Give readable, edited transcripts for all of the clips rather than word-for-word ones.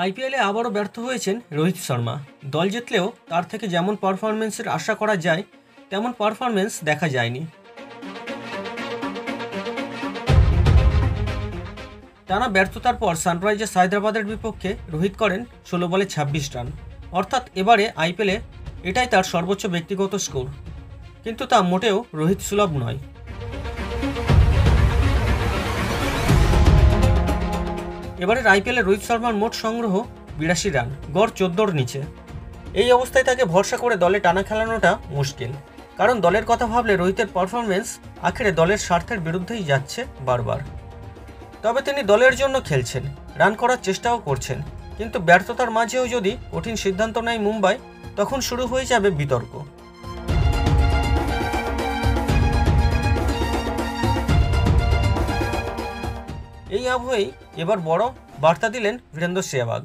আইপিএলে আবারও ব্যর্থ হয়েছেন রোহিত শর্মা। দল জিতলেও তার থেকে যেমন পারফরমেন্সের আশা করা যায় তেমন পারফরমেন্স দেখা যায়নি। টানা ব্যর্থতার পর সানরাইজার্স হায়দ্রাবাদের বিপক্ষে রোহিত করেন 16 বলে 26 রান, অর্থাৎ এবারে আইপিএলে এটাই তার সর্বোচ্চ ব্যক্তিগত স্কোর। কিন্তু তা মোটেও রোহিত সুলভ নয়। এবারের আইপিএলে রোহিত শর্মার মোট সংগ্রহ 82 রান, গড় 14-র নিচে। এই অবস্থায় তাকে ভরসা করে দলে টানা খেলানোটা মুশকিল, কারণ দলের কথা ভাবলে রোহিতের পারফরমেন্স আখেরে দলের স্বার্থের বিরুদ্ধেই যাচ্ছে বারবার। তবে তিনি দলের জন্য খেলছেন, রান করার চেষ্টাও করছেন, কিন্তু ব্যর্থতার মাঝেও যদি কঠিন সিদ্ধান্ত নেয় মুম্বাই, তখন শুরু হয়ে যাবে বিতর্ক। এই আবহেই এবার বড় বার্তা দিলেন বীরেন্দ্র সেহবাগ।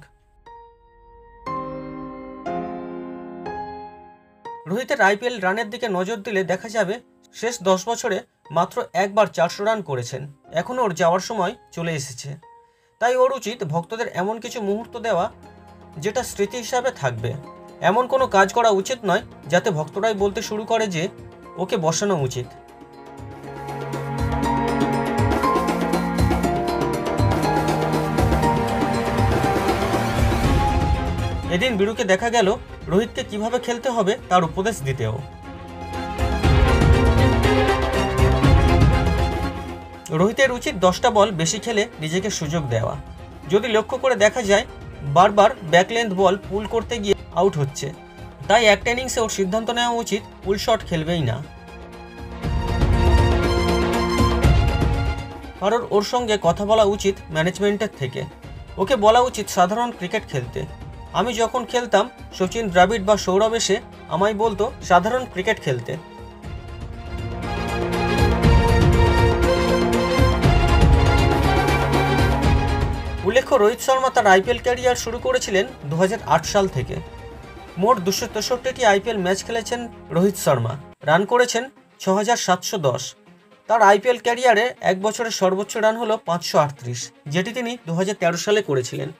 রোহিতের আইপিএল রানের দিকে নজর দিলে দেখা যাবে শেষ 10 বছরে মাত্র একবার 400 রান করেছেন। এখন ওর যাওয়ার সময় চলে এসেছে, তাই ওর উচিত ভক্তদের এমন কিছু মুহূর্ত দেওয়া যেটা স্মৃতি হিসাবে থাকবে। এমন কোনো কাজ করা উচিত নয় যাতে ভক্তরাই বলতে শুরু করে যে ওকে বসানো উচিত। এদিন বীরুকে দেখা গেল রোহিতকে কিভাবে খেলতে হবে তার উপদেশ দিতেও। রোহিতের উচিত 10টা বল বেশি খেলে নিজেকে সুযোগ দেওয়া। যদি লক্ষ্য করে দেখা যায় বারবার ব্যাকলেন্থ বল পুল করতে গিয়ে আউট হচ্ছে, তাই একটা ইনিংসে ওর সিদ্ধান্ত নেওয়া উচিত পুল শট খেলবেই না। কারণ ওর সঙ্গে কথা বলা উচিত ম্যানেজমেন্টের থেকে। ওকে বলা উচিত সাধারণ ক্রিকেট খেলতে। আমি যখন খেলতাম সচিন, দ্রাবিড় বা সৌরভ এসে আমায় বলতো সাধারণ ক্রিকেট খেলতে। উল্লেখ্য, রোহিত শর্মা তার আইপিএল ক্যারিয়ার শুরু করেছিলেন 2008 সাল থেকে। মোট 263টি আইপিএল ম্যাচ খেলেছেন রোহিত শর্মা, রান করেছেন 6710। তার আইপিএল ক্যারিয়ারে এক বছরের সর্বোচ্চ রান হলো 538, যেটি তিনি 2013 সালে করেছিলেন।